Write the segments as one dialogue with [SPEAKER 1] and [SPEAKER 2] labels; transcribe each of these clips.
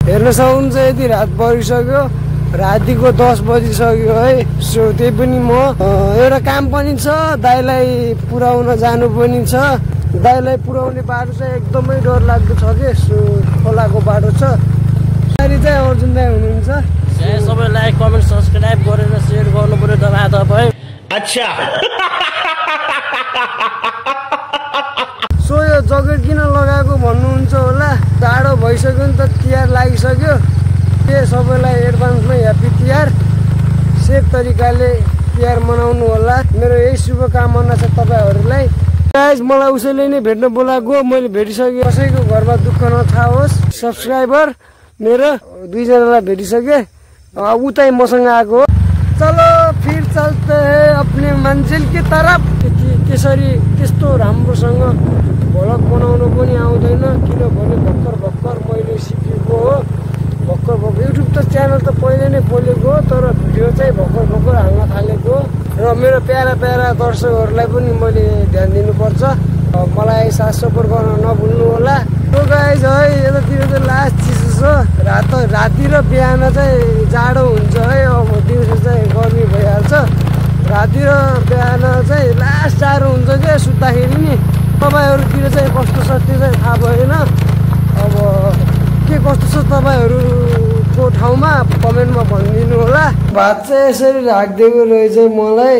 [SPEAKER 1] हेर्न सक्नुहुन्छ यति रात परिसक्यो, रातिको 10 बजिसक्यो है। सो त्यही पनि म एउटा काम पनि छ, दाइलाई पुर्याउन जानु पनि छ। दाइलाई पुर्याउने बाटो चाहिँ एकदमै डर लाग्दो छ के। सो खोलाको बाटो छ। गाडी चाहिँ अर्जुन दाइ हुनुहुन्छ।
[SPEAKER 2] सबै लाइक कमेन्ट सब्सक्राइब गरेर सेयर गर्नु पर्यो तपाईँ।
[SPEAKER 3] अच्छा
[SPEAKER 1] सो यो जकेट किन लगाएको भन्नुहुन्छ होला, टाढो भइसक्यो नि त, तिहार लागिसक्यो। के सबैलाई एडभान्समै ह्याप्पी तिहार। सेफ तरिकाले तिहार मनाउनु होला, मेरो यही शुभकामना छ तपाईँहरूलाई। गाइज मलाई उसैले नै भेट्न बोलाएको, मैले भेटिसकेँ। कसैको घरमा दुःख नथाओस्। सब्सक्राइबर मेरो 2 जनालाई भेटिसकेँ, उतै मसँग आएको। चलो फिर चलते हैं अपने मंजिल की तरफ। त्यसरी त्यस्तो राम्रोसँग भ्लग बनाउनु पनि आउँदैन, किनभने भर्खर मैले सिकेको हो। भर्खर युट्युब त च्यानल त पहिले नै खोलेको हो, तर भिडियो चाहिँ भर्खर हाल्न थालेको। र मेरो प्यारा दर्शकहरूलाई पनि मैले ध्यान दिनुपर्छ, मलाई साथ सपोर्ट गर्न नभुल्नु होला। सो गाइज है, यतातिर चाहिँ लास्ट चिसो छ। राति र बिहान चाहिँ जाडो हुन्छ है, अब दिउँसो चाहिँ गर्मी भइहाल्छ। राति र बिहान चाहिँ लास्ट जाडो हुन्छ क्या सुत्दाखेरि नि। तपाईँहरूतिर चाहिँ कस्तो छ त्यो चाहिँ थाहा भएन। अब के कस्तो छ तपाईँहरूको ठाउँमा कमेन्टमा भनिदिनु होला। भात चाहिँ यसरी राखिदिएको रहेछ मलाई।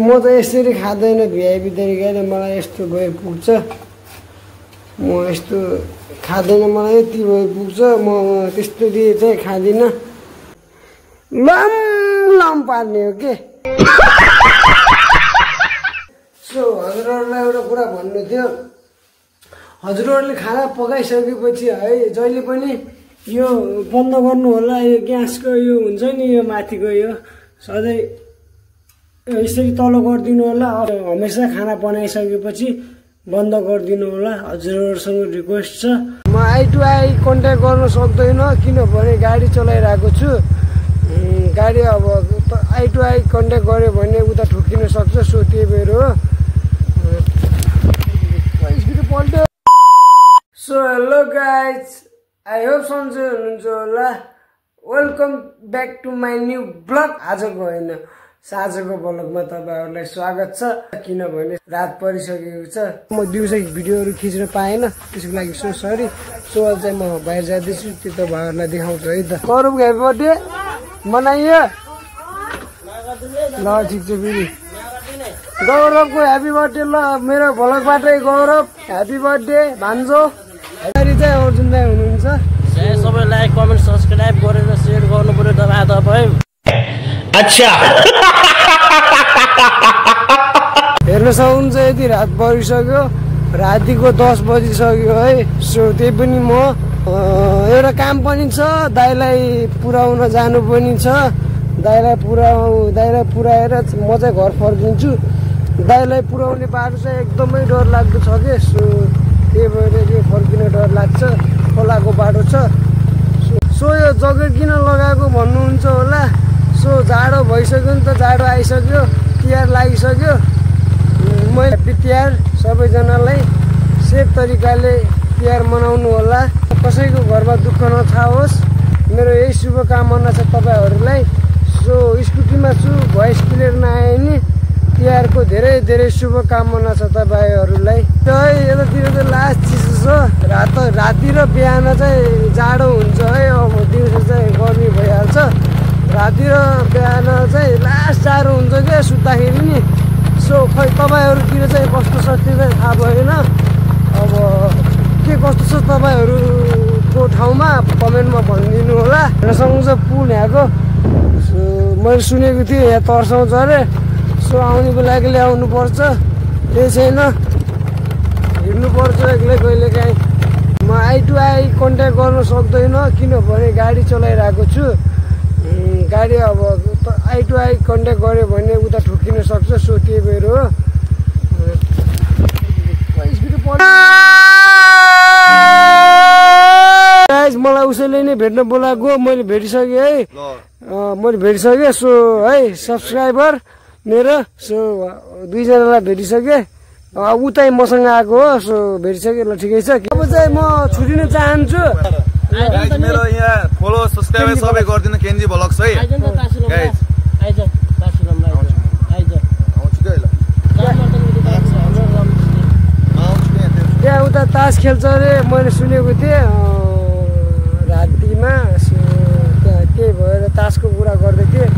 [SPEAKER 1] म त यसरी खाँदैन, भिआइपी तरिकाले मलाई यस्तो भए पुग्छ। म यस्तो खाँदैन, मलाई यति भए पुग्छ। म त्यस्तो दिए चाहिँ खाँदिनँ, लम पार्ने हो के। सो हजुरहरूलाई एउटा कुरा भन्नु थियो। हजुरहरूले खाना पकाइसकेपछि है जहिले पनि यो बन्द गर्नु होला। यो ग्यासको यो हुन्छ नि, यो माथिको यो सधैँ यसरी तल गरिदिनु होला। हमेसा खाना बनाइसकेपछि बन्द गरिदिनु होला, हजुरहरूसँग रिक्वेस्ट छ। म आई टु आई कन्ट्याक्ट गर्न सक्दैन, किनभने गाडी चलाइरहेको छु। गाडी अब आई टु आई कन्ट्याक्ट गऱ्यो भने उता ठोकिन सक्छ। सो त्यही भएर हो। So hello guys, I hope सन्चै हुनुहुन्छ होला। Welcome back to my new blog. आजको होइन, साँझको ब्लगमा तपाईँहरूलाई स्वागत छ, किनभने रात परिसकेको छ। म दिउँसो भिडियोहरू खिच्न पाएन, त्यसको लागि सो सरी। सो चाहिँ म बाहिर जाँदैछु, त्यो तपाईँहरूलाई देखाउँछु है त। गौरव ह्याप्पी बर्थडे मनाइयो ल, ठिक छ फेरि। गौरवको ह्याप्पी बर्थडे ल, मेरो भ्लगबाटै गौरव ह्याप्पी बर्थडे भान्जो। गाडी चाहिँ अर्जुन दाइ हुनुहुन्छ।
[SPEAKER 2] सबै लाइक कमेन्ट सब्सक्राइब गरेर सेयर गर्नु पर्यो तपाईँ।
[SPEAKER 3] अच्छा
[SPEAKER 1] हेर्न सक्नुहुन्छ यति रात परिसक्यो, रातिको 10 बजिसक्यो है। सो त्यही पनि म एउटा काम पनि छ, दाइलाई पुर्याउन जानु पनि छ। दाइलाई पुर्याएर म चाहिँ घर फर्किन्छु। दाइलाई पुर्याउने बाटो चाहिँ एकदमै डर लाग्दो छ के। सो त्यही भएर चाहिँ फर्किन डर लाग्छ, खोलाको बाटो छ। सो यो जकेट किन लगाएको भन्नुहुन्छ होला। सो जाडो भइसक्यो नि त, जाडो आइसक्यो, तिहार लागिसक्यो। म ह्याप्पी तिहार सबैजनालाई। सेफ तरिकाले तिहार मनाउनु होला, कसैको घरमा दुःख नथाओस्, मेरो यही शुभकामना छ तपाईँहरूलाई। सो स्कुटीमा छु, भोइस क्लियर नआए नि। तिहारको धेरै शुभकामना छ तपाईँहरूलाई। यतातिर चाहिँ लास्ट चिसो छ। राति र बिहान चाहिँ जाडो हुन्छ है, अब दिउँसो चाहिँ गर्मी भइहाल्छ। राति र बिहान चाहिँ लास्ट जाडो हुन्छ क्या सुत्दाखेरि नि। सो खै तपाईँहरूतिर चाहिँ कस्तो छ त्यो चाहिँ थाहा भएन। अब के कस्तो छ तपाईँहरूको ठाउँमा कमेन्टमा भनिदिनु होला। हेर्नसक्नुहुन्छ पुल यहाँको। सो मैले सुनेको थिएँ यहाँ तर्साउँछ अरे। सो आउनेको लागि ल्याउनुपर्छ, त्यही छैन, हिँड्नुपर्छ एक्लै कहिलेकाहीँ। म आई टु आई कन्ट्याक्ट गर्न सक्दैन, किनभने गाडी चलाइरहेको छु। गाडी अब आई टु आई कन्ट्याक्ट गऱ्यो भने उता ठोकिन सक्छ। सो त्यही भएर हो। मलाई उसैले नै भेट्न बोलाएको, मैले भेटिसकेँ है। मैले भेटिसकेँ। सो है सब्सक्राइबर मेरो, सो 2 जनालाई भेटिसकेँ, उतै मसँग आएको हो सो भेटिसक्यो ल ठिकै छ अब चाहिँ म छुटिन चाहन्छु
[SPEAKER 4] मेरो यहाँ फलो सब्स्क्राइब सबै गरिदिनु केन्जी भ्लग्स है गाइस
[SPEAKER 1] त्यहाँ उता तास खेल्छ अरे मैले सुनेको थिएँ रातिमा त्यहाँ त्यही भएर तासको कुरा गर्दै थिएँ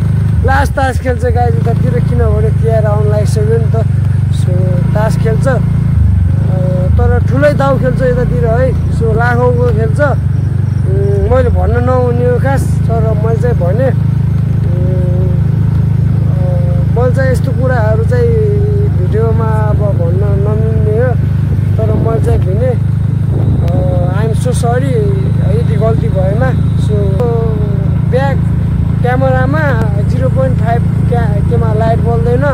[SPEAKER 1] लास्ट तास खेल्छ गाइस उतातिर किनभने तिहार आउनु लागिसक्यो नि त सो तास खेल्छ तर ठुलै दाउ खेल्छ यतातिर है सो लाखौँको खेल्छ मैले भन्न नहुने हो खास तर मैले चाहिँ भने मैले चाहिँ यस्तो कुराहरू चाहिँ भिडियोमा अब भन्न नमिल्ने हो तर मैले चाहिँ भने आइएम सो सरी यदि गल्ती भएमा सो ब्याक क्यामेरामा 0.5 केमा लाइट बल्दैन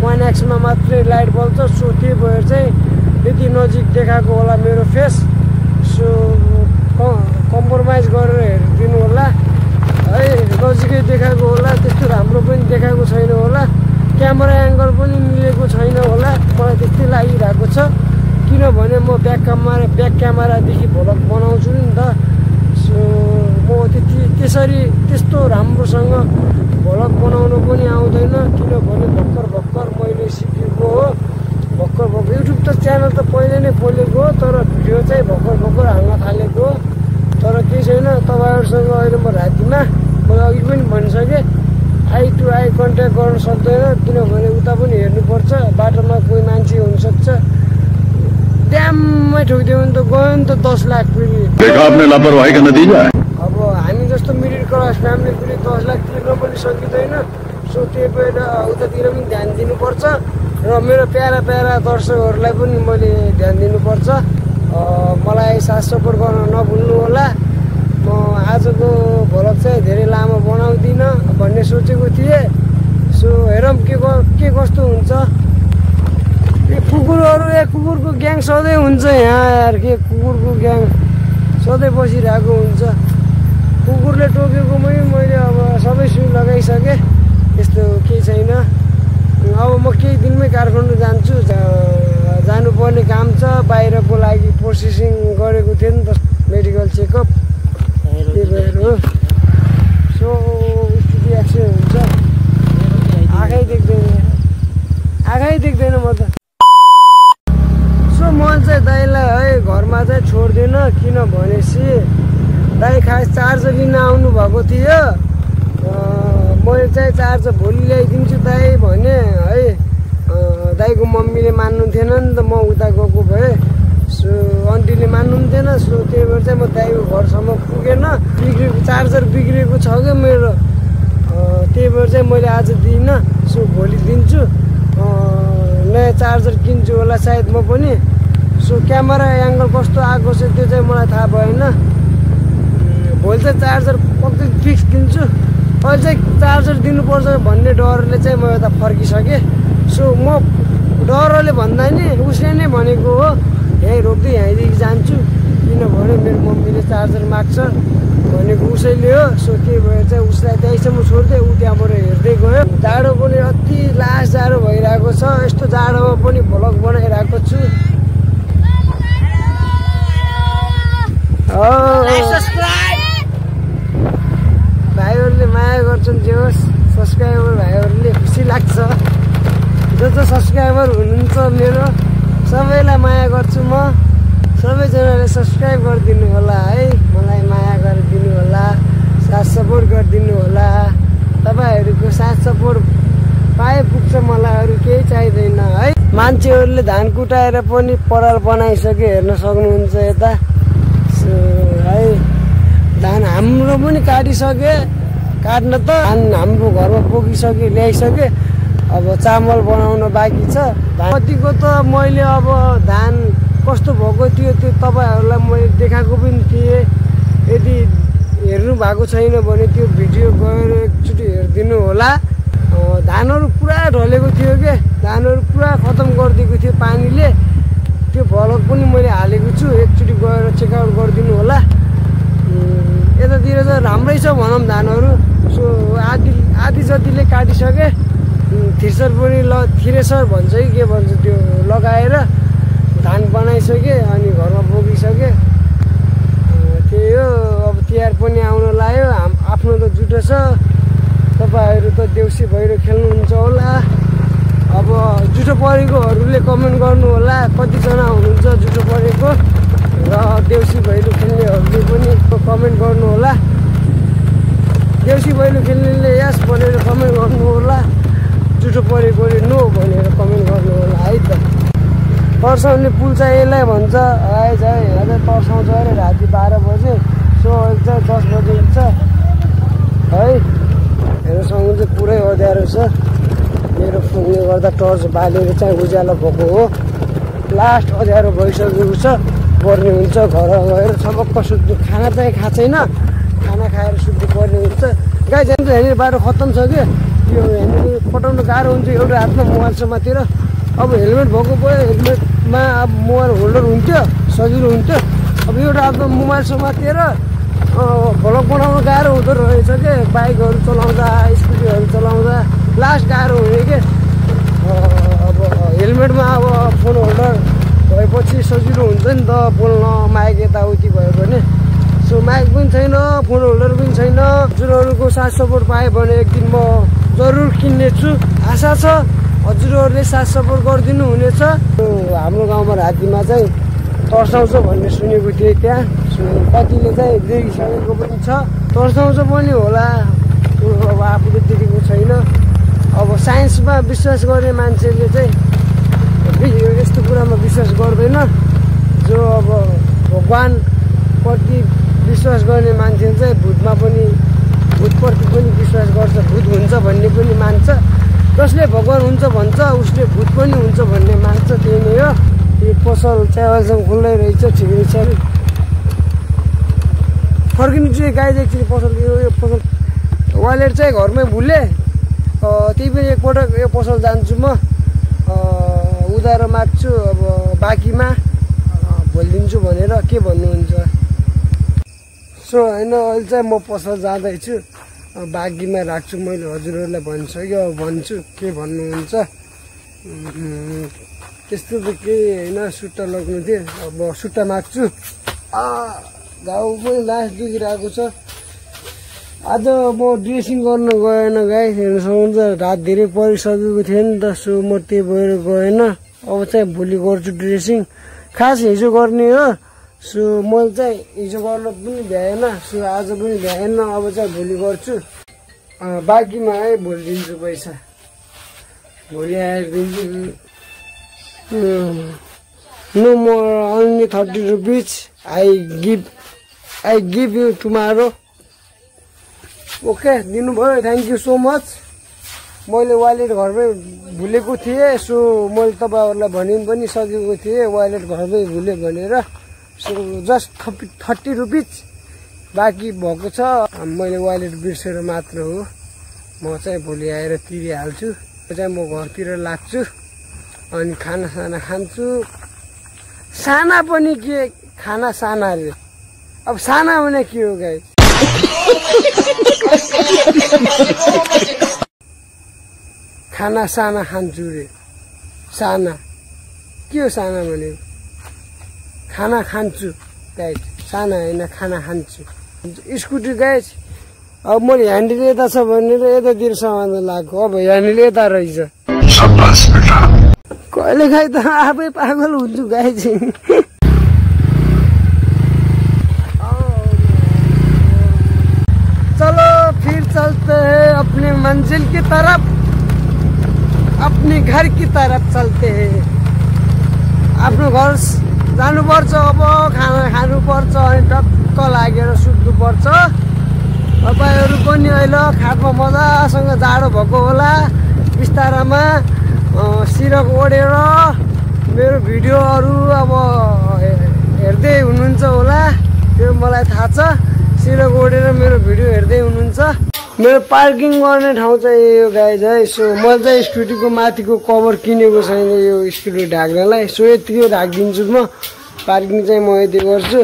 [SPEAKER 1] 1x मा मात्रै लाइट बल्छ सो त्यही भएर चाहिँ यति नजिक देखाएको होला मेरो फेस सो कम्प्रोमाइज गरेर हेरिदिनु होला है नजिकै देखाएको होला त्यस्तो राम्रो पनि देखाएको छैन होला क्यामेरा एङ्गल पनि मिलेको छैन होला मलाई त्यस्तै लागिरहेको छ किनभने म ब्याक क्यामेरादेखि भ्लग बनाउँछु नि त सो म त्यसरी त्यस्तो राम्रोसँग भ्लग बनाउनु पनि आउँदैन किनभने भर्खर मैले सिकेको हो भर्खर युट्युब त च्यानल त पहिले नै खोलेको हो तर भिडियो चाहिँ भर्खर हाल्न थालेको हो तर केही छैन तपाईँहरूसँग अहिले म रातिमा मैले अघि पनि भनिसकेँ आई टु आई कन्ट्याक्ट गर्न सक्दैन किनभने उता पनि हेर्नुपर्छ बाटोमा कोही मान्छे हुनसक्छ ड्याममै ठोकिदियो भने त गयो नि त 10 लाख फेरि अब हामी जस्तो मिडल क्लास फ्यामिली फेरि 10 लाख तिर्न पनि सकिँदैन सो त्यही भएर उतातिर पनि ध्यान दिनुपर्छ र मेरो प्यारा दर्शकहरूलाई पनि मैले ध्यान दिनुपर्छ मलाई साथ सपोर्ट गर्न नभुल्नु होला म आजको भ्लग चाहिँ धेरै लामो बनाउँदिनँ भन्ने सोचेको थिएँ सो हेरौँ के कस्तो हुन्छ कुकुरको ग्याङ सधैँ हुन्छ यहाँ यार के कुकुरको ग्याङ सधैँ बसिरहेको हुन्छ कुकुरले टोकेकोमै मैले अब सबै सुई लगाइसकेँ यस्तो केही छैन अब म केही दिनमै काठमाडौँ जान्छु जानुपर्ने काम छ बाहिरको लागि प्रोसेसिङ गरेको थिएँ नि त मेडिकल चेकअप त्यही भएर हो सो स्थिति एक्सिडेन्ट हुन्छ आँखै देख्दैन म त सो म चाहिँ दाइलाई है घरमा चाहिँ छोड्दिनँ किनभनेपछि दाइ खास चार्जर लिन आउनु भएको थियो मैले चाहिँ चार्जर भोलि ल्याइदिन्छु दाइ भने है दाइको मम्मीले मान्नु थिएन नि त म उता गएको भए सो आन्टीले मान्नु पनि थिएन सो त्यही भएर चाहिँ म दाइको घरसम्म पुगेन चार्जर बिग्रेको छ क्या मेरो त्यही भएर चाहिँ मैले आज दिइनँ सो भोलि दिन्छु नयाँ चार्जर किन्छु होला सायद म पनि सो क्यामेरा एङ्गल कस्तो आएको छ त्यो चाहिँ मलाई थाहा भएन भोलि चाहिँ चार्जर पक्कै फिक्स दिन्छु अहिले चाहिँ चार्जर दिनुपर्छ भन्ने डरले चाहिँ म यता फर्किसकेँ सो म डरले भन्दा नि उसले नै भनेको हो यहीँ रोक्दै यहीँदेखि जान्छु किनभने मेरो मम्मीले चार्जर माग्छ भनेको उसैले हो सो त्यही भएर चाहिँ उसलाई त्यहीसम्म छोड्दै ऊ त्यहाँबाट हेर्दै गयो जाडो पनि अति लास्ट जाडो भइरहेको छ यस्तो जाडोमा पनि भ्लग बनाइरहेको छु भाइहरूले माया गर्छन् जे होस् सब्सक्राइबर भाइहरूले खुसी लाग्छ जो सब्सक्राइबर हुनुहुन्छ मेरो सबैलाई माया गर्छु म सबैजनाले सब्सक्राइब गरिदिनु होला है मलाई माया गरिदिनु होला साथ सपोर्ट गरिदिनु होला तपाईँहरूको साथ सपोर्ट पाए पुग्छ मलाई अरू केही चाहिँदैन है मान्छेहरूले धान कुटाएर पनि पराल बनाइसके हेर्न सक्नुहुन्छ यता है धान हाम्रो पनि काटिसके काट्न त धान हाम्रो घरमा पुगिसके ल्याइसके अब चामल बनाउन बाँकी छ कतिको त मैले अब धान कस्तो भएको थियो त्यो तपाईँहरूलाई मैले देखाएको पनि थिएँ यदि हेर्नु भएको छैन भने त्यो भिडियो गएर एकचोटि हेरिदिनु होला धानहरू पुरा ढलेको थियो के धानहरू पुरा खतम गरिदिएको थियो पानीले त्यो भ्लग पनि मैले हालेको छु एकचोटि गएर चेकआउट गरिदिनु होला यतातिर त राम्रै छ भनौँ धानहरू सो आधी जतिले काटिसके थ्रेसर पनि थ्रेसर भन्छ कि के भन्छ त्यो लगाएर धान बनाइसके अनि घरमा बोकिसके। त्यही हो, अब तिहार पनि आउन लाग्यो। आफ्नो त जुटो छ। तपाईँहरू त देउसी भैरो खेल्नुहुन्छ होला। अब जुठो परेकोहरूले कमेन्ट गर्नु होला, कतिजना हुनुहुन्छ जुठो परेको, र देउसी भैलो खेल्नेहरूले पनि कमेन्ट गर्नु होला। देउसी भैलो खेल्नेले यस भनेर कमेन्ट गर्नु होला, जुठो परेकोले नो भनेर कमेन्ट गर्नु होला है त। तर्साउने पुल चाहिँ यसलाई भन्छ है चाहिँ। यहाँ चाहिँ तर्साउँछ अरे राति 12 बजे, सो चाहिँ 10 बजे हुन्छ है। हेर्नुसँग चाहिँ पुरै अँध्यारो छ। मेरो फोनले गर्दा टर्च बालेर चाहिँ उज्यालो भएको हो। लास्ट अँध्यारो भइसकेको छ। पर्ने हुन्छ घर गएर सबक्क सुत्नु। खाना चाहिँ खाएको छैन, खाना खाएर सुत्नु पर्ने हुन्छ। गाई जान्छ हेर्ने बाटो खत्तम छ कि यो हेर्ने पठाउनु गाह्रो हुन्छ एउटा हातमा मोबाइल समातेर। अब हेलमेट भएको भयो, हेलमेटमा अब मोबाइल होल्डर हुन्थ्यो सजिलो हुन्थ्यो। अब एउटा हातमा मोबाइल समातेर भ्लग बनाउनु गाह्रो हुँदो रहेछ कि बाइकहरू चलाउँदा स्कुटीहरू चलाउँदा लास्ट गाह्रो हुने कि। अब हेलमेटमा अब फोन होल्डर भएपछि सजिलो हुन्छ नि त बोल्न, माइक यताउति भयो भने। सो माइक पनि छैन, फोन होल्डर पनि छैन। हजुरहरूको साथ सपोर्ट पाएँ भने एक दिन म जरुर किन्नेछु, आशा छ। हजुरहरूले साथ सपोर्ट गरिदिनु हुनेछ। हाम्रो गाउँमा रातिमा चाहिँ तर्साउँछ भन्ने सुनेको थिएँ। त्यहाँ कतिले चाहिँ देखिसकेको पनि छ, तर्साउँछ पनि होला। अब आफूले देखेको छैन। अब साइन्समा विश्वास गर्ने मान्छेले चाहिँ यस्तो कुरामा विश्वास गर्दैन। जो अब भगवानप्रति विश्वास गर्ने मान्छे चाहिँ भूतमा पनि, भूतप्रति पनि विश्वास गर्छ। भूत हुन्छ भन्ने पनि मान्छ। जसले भगवान हुन्छ भन्छ उसले भूत पनि हुन्छ भन्ने मान्छ। त्यही नै हो। यो पसल चाहिँ अहिलेसम्म खुल्लै रहेछ, ठिकै छ। फर्किनु चाहिँ गाई एकचोटि पसल, यो पसल वालेट चाहिँ घरमै भुलेँ। त्यही पनि एकपटक यो पसल जान्छु म, उधारो माग्छु। अब बाँकीमा भोलिदिन्छु भनेर के भन्नुहुन्छ? सो होइन, अहिले चाहिँ म पसल जाँदैछु, बाँकीमा राख्छु मैले। हजुरहरूलाई भनिसक्यो, अब भन्छु के भन्नुहुन्छ। त्यस्तो त केही होइन, सुट्टा लग्नु थियो। अब सुट्टा माग्छु। घाउ पनि लास्ट दुखिरहेको छ। आज म ड्रेसिङ गर्न गएन गाई, हेर्नु सक्नुहुन्छ। रात धेरै परिसकेको थियो नि त, सो म त्यही भएर गएन। अब चाहिँ भोलि गर्छु ड्रेसिङ। खास हिजो गर्ने हो, सो मैले चाहिँ हिजो गर्न पनि भ्याएन, सो आज पनि भ्याएन। अब चाहिँ भोलि गर्छु। बाँकीमा है भोलि दिन्छु पैसा, भोलि आएर दिन्छु। No more, only 30 rupees. I give you tomorrow. Okay, दिनुभयो, थ्याङ्क यू सो मच। मैले वालेट घरमै भुलेको थिएँ, सो मैले तपाईँहरूलाई भनिन् पनि सकेको थिएँ वालेट घरमै भुलेँ भनेर। सो जस्ट 30 रुपिज बाँकी भएको छ। मैले वालेट बिर्सेर मात्र हो। म चाहिँ भोलि आएर तिरिहाल्छु। चाहिँ म घरतिर लाग्छु अनि खाना खान्छु। साना पनि के खाना साना रे, अब साना भने के हो गाई? खाना साना खान्छु रे। साना के हो? साना भनेको खाना खान्छु गाइज, साना होइन खाना खान्छु। स्कुटी गाइज, अब मैले ह्यान्डल यता छ भनेर यतातिर सामान लाग्यो। अब ह्यान्डल यता रहेछ। कहिले काहीँ त आफै पागल हुन्छु गाइज। चलो फिर चलते हैं अपने मंजिल की तरफ, अपने घर की तरफ चलते हैं। आफ्नो घर जानुपर्छ। अब खाना खानुपर्छ अनि टक्क लागेर सुत्नुपर्छ। तपाईँहरू पनि अहिले खाटमा मजासँग जाडो भएको होला, बिस्तारामा सिरक ओढेर मेरो भिडियोहरू अब हेर्दै हुनुहुन्छ होला, त्यो मलाई थाहा छ। सिरक ओढेर मेरो भिडियो हेर्दै हुनुहुन्छ। मेरो पार्किङ गर्ने ठाउँ चाहिँ यो गाइज है। सो मैले चाहिँ स्कुटीको माथिको कभर किनेको छैन यो स्कुटी ढाक्नलाई, सो यतिकै ढाकिदिन्छु म। पार्किङ चाहिँ म यति गर्छु।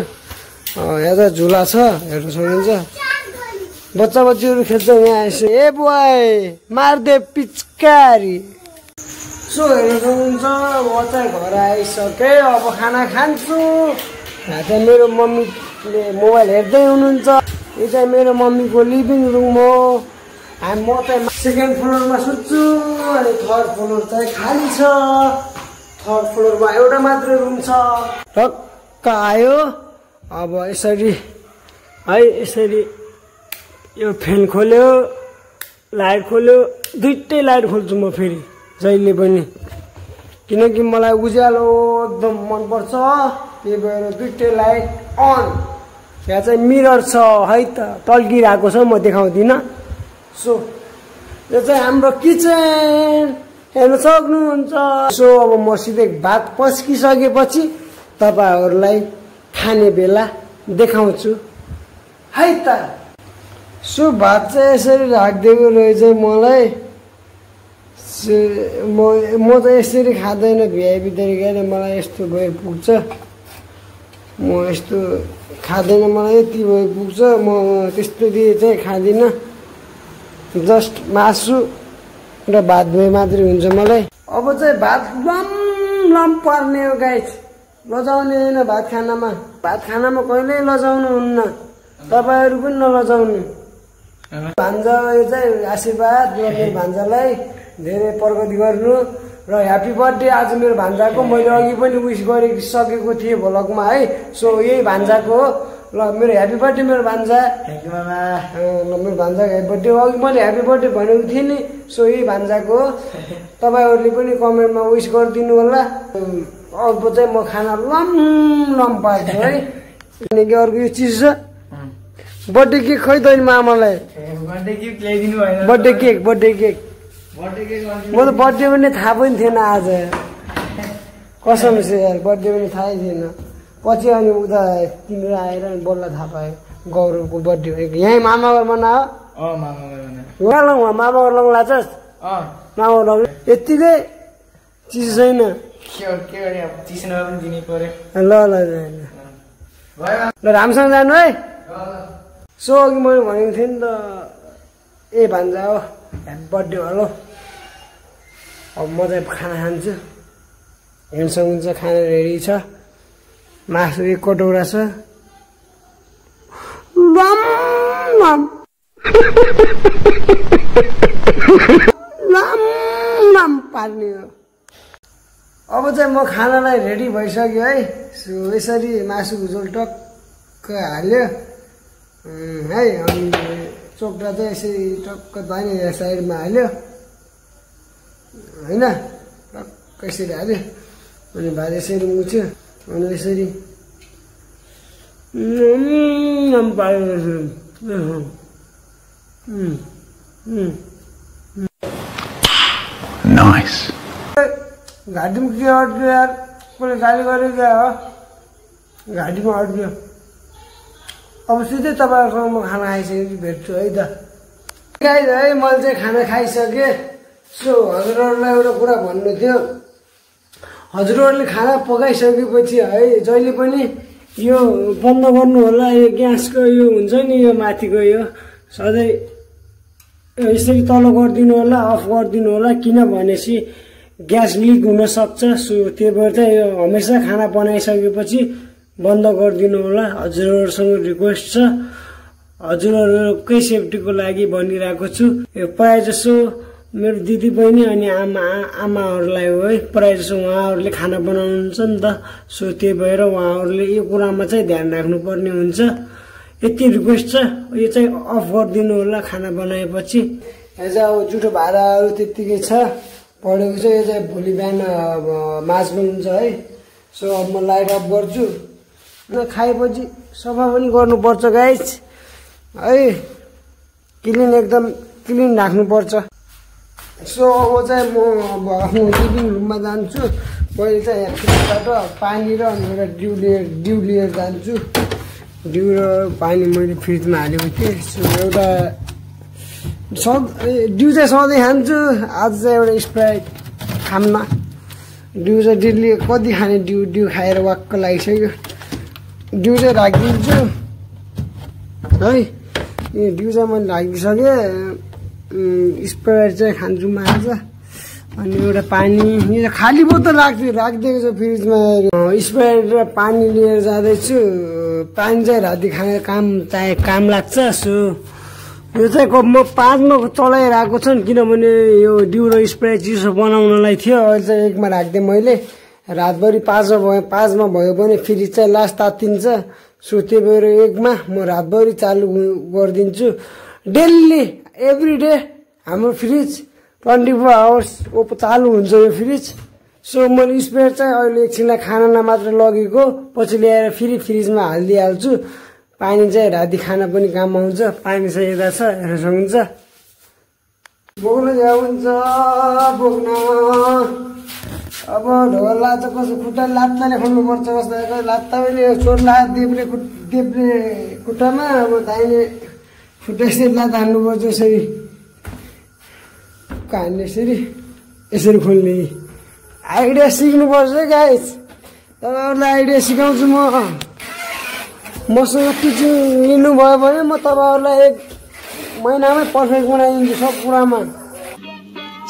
[SPEAKER 1] यहाँ त झुला छ, हेर्नु सक्नुहुन्छ। बच्चा बच्चीहरू खेल्छ यहाँ यसो ए बोय मार्दे पिचकारी। सो हेर्नु सक्नुहुन्छ म चाहिँ घर आइसकेँ, अब खाना खान्छु। यहाँ चाहिँ मेरो मम्मीले मोबाइल हेर्दै हुनुहुन्छ। यो चाहिँ मेरो मम्मीको लिभिङ रुम हो। म चाहिँ सेकेन्ड फ्लोरमा सुत्छु अनि थर्ड फ्लोर चाहिँ खाली छ। थर्ड फ्लोरमा एउटा मात्रै रुम छ। टक्क आयो। अब यसरी है यसरी यो फ्यान खोल्यो, लाइट खोल्यो, दुइटै लाइट खोल्छु म फेरि जहिले पनि, किनकि मलाई उज्यालो एकदम मनपर्छ। त्यही भएर दुइटै लाइट अन। यहाँ चाहिँ मिरर छ है त, टल्किरहेको छ म देखाउँदिनँ। सो यो चाहिँ हाम्रो किचन हेर्न सक्नुहुन्छ। सो अब म सिधै भात पस्किसकेपछि तपाईँहरूलाई खाने बेला देखाउँछु है त। सो भात चाहिँ यसरी राखिदिएको रहेछ मलाई। म त यसरी खाँदैन भिआइपी तरिकाले, मलाई यस्तो भए पुग्छ। म यस्तो खाँदैन, मलाई यति भए पुग्छ। म त्यस्तो दिए चाहिँ खाँदिनँ। जस्ट मासु र भात भए मात्रै हुन्छ मलाई। अब चाहिँ भात लम पर्ने हो गाइस, लजाउने होइन भात खानामा। भात खानामा कहिल्यै लजाउनु हुन्न, तपाईँहरू पनि नलजाउनु। भान्जा यो चाहिँ आशीर्वाद गर्ने भान्जालाई धेरै प्रगति गर्नु र ह्याप्पी बर्थडे आज मेरो भान्जाको। मैले अघि पनि विस गरिसकेको थिएँ भ्लगमा है। सो यही भान्जाको हो। ल मेरो ह्याप्पी बर्थडे मेरो भान्जा। थ्याङ्क यू मामा। ल मेरो भान्जाको ह्याप्पी बर्थडे अघि मैले ह्याप्पी बर्थडे भनेको थिएँ नि। सो यही भान्जाको हो। तपाईँहरूले पनि कमेन्टमा विस गरिदिनु होला। अब चाहिँ म खाना लम पार्छु है। किनकि अर्को यो चिज छ बर्थडे केक खै तैँले मामालाई बर्थडे केक म त बर्थडे पनि थाहा पनि थिएन आज, कसम छ यार। बर्थडे पनि थाहै थिएन। पछि अनि उता तिम्रो आएर अनि बल्ल थाहा पायो गौरवको बर्थडे भएको। यहीँ मामा घर मनायो। मामा घर लङ लाछस् मामा घर लङ यतिकै चिसो छैन। ल राम्रोसँग जानु है। सो अघि मैले भनेको थिएँ नि त ए भान्जा हो ह्याप्पी बर्थडे होला। अब म चाहिँ खाना खान्छु। हेर्न सक्नुहुन्छ खाना रेडी छ। मासु एक कटौरा छ। लम पार्ने हो। अब चाहिँ म खानालाई रेडी भइसक्यो है। सो यसरी मासुको झोल टक्क हाल्यो है। अनि चोक्टा चाहिँ यसरी टक्क दाहिने साइडमा हाल्यो होइन, टक्क यसरी हाल्यो। अनि भात यसरी मुछ्यो अनि यसरी
[SPEAKER 3] Nice.
[SPEAKER 1] घाँटीमा के अड्क्यो यार, कसले गाली गरेको क्या हो, घाँटीमा अड्क्यो। अब सिधै तपाईँहरूसँग म खाना खाइसकेपछि भेट्छु है त गाइस है। मैले चाहिँ खाना खाइसकेँ। सो हजुरहरूलाई एउटा कुरा भन्नु थियो। हजुरहरूले खाना पकाइसकेपछि है जहिले पनि यो बन्द गर्नु होला। यो ग्यासको यो हुन्छ नि यो माथिको यो सधैँ यसरी तल गरिदिनु होला, अफ गरिदिनु होला, किनभनेपछि ग्यास लिक हुनसक्छ। सो त्यही भएर चाहिँ यो हमेसा खाना बनाइसकेपछि बन्द गरिदिनु होला। हजुरहरूसँग रिक्वेस्ट छ, हजुरहरूकै सेफ्टीको लागि भनिरहेको छु। यो प्रायः जसो मेरो दिदी बहिनी अनि आमाहरूलाई हो है, प्रायः जसो उहाँहरूले खाना बनाउनुहुन्छ नि त। सो त्यही भएर उहाँहरूले यो कुरामा चाहिँ ध्यान राख्नुपर्ने हुन्छ। यति रिक्वेस्ट छ, यो चाहिँ अफ गरिदिनु होला खाना बनाएपछि। यहाँ चाहिँ अब जुठो भाँडाहरू त्यत्तिकै छ पढेको छ। यो चाहिँ भोलि बिहान माझ्नुहुन्छ है। सो अब म लाइट अफ गर्छु। खाएपछि सफा पनि गर्नुपर्छ गाइस है, क्लिन एकदम क्लिन राख्नुपर्छ। सो अब चाहिँ म अब आफ्नो लिभिङ रुममा जान्छु। पहिले चाहिँ यहाँ पानी र एउटा डिउ लिएर जान्छु। डिउ र पानी मैले फ्रिजमा हालेको थिएँ। सो एउटा डिउ चाहिँ सधैँ खान्छु, आज चाहिँ एउटा स्प्राइट खाममा। डिउ चाहिँ डेली कति खाने, डिउ खाएर वाक्क लागिसक्यो। डिउ चाहिँ राखिदिन्छु है। डिउ चाहिँ मैले राखिदिइसकेँ स्प्राइट चाहिँ खान्छु म आज अनि एउटा पानी यो खाली बोतल राखिदिएको छ फ्रिजमा स्प्राइट र पानी लिएर जाँदैछु पानी चाहिँ राति खाने काम लाग्छ सो यो चाहिँ म 5 मा चलाइरहेको छु किनभने यो डिउ र स्प्राइट चिसो बनाउनलाई थियो अहिले चाहिँ 1 मा राखिदिएँ मैले रातभरि 5 मा भयो भने फ्रिज चाहिँ लास्ट तात्तिन्छ सो त्यही भएर 1 मा म रातभरि चालु गरिदिन्छु डेली एभ्री डे हाम्रो फ्रिज 24 आवर्स चालु हुन्छ यो फ्रिज सो मैले स्प्राइट चाहिँ अहिले एकछिनलाई खानालाई मात्र लगेको पछि ल्याएर फेरि फ्रिजमा हालिदिइहाल्छु पानी चाहिँ राति खाना पनि काम आउँछ पानी चाहिँ यता छ हेर्न सक्नुहुन्छ बोक्न जान्छ बोक्न अब ढोला त कसो खुट्टा लात्ताले खोल्नुपर्छ कस्तो लात्ता पनि चोट देब्रे खुट्टामा अब दाहिने खुट्टा यसरी लात हान्नुपर्छ यसरी हान्ने यसरी खोल्ने आइडिया सिक्नुपर्छ गाइस तपाईँहरूलाई आइडिया सिकाउँछु मसँग टिचिङ लिनुभयो भने म तपाईँहरूलाई 1 महिनामै पर्फेक्ट बनाइदिन्छु सब कुरामा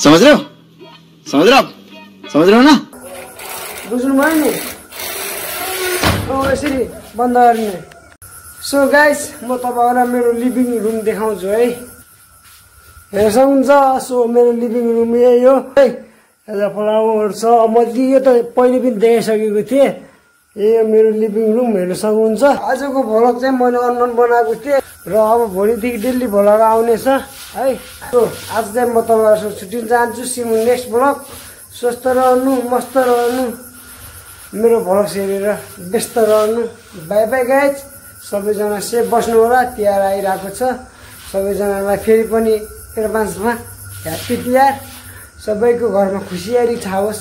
[SPEAKER 4] समझ रहे हो ना
[SPEAKER 1] बुझ्नुभयो नि यसरी बन्द गर्ने सो गाइस म तपाईँहरूलाई मेरो लिभिङ रुम देखाउँछु है हेर्न सक्नुहुन्छ सो मेरो लिभिङ रुम यही हो है एउटा फ्लावर छ मैले यो त पहिले पनि देखाइसकेको थिएँ यो मेरो लिभिङ रुम हेर्न सक्नुहुन्छ आजको भ्लग चाहिँ मैले अनलाइन बनाएको थिएँ र अब भोलिदेखि डेली भ्लग आउनेछ है सो आज चाहिँ म तपाईँहरूसँग छुट्टिन चाहन्छु सिमु नेक्स्ट भ्लग स्वस्थ रहनु मस्त रहनु मेरो भ्लग हेरेर व्यस्त रहनु बाई बाई गाइज सबैजना सेफ बस्नु होला तिहार आइरहेको छ सबैजनालाई फेरि पनि एडभान्समा ह्याप्पी तिहार सबैको घरमा खुसियारी छाओस्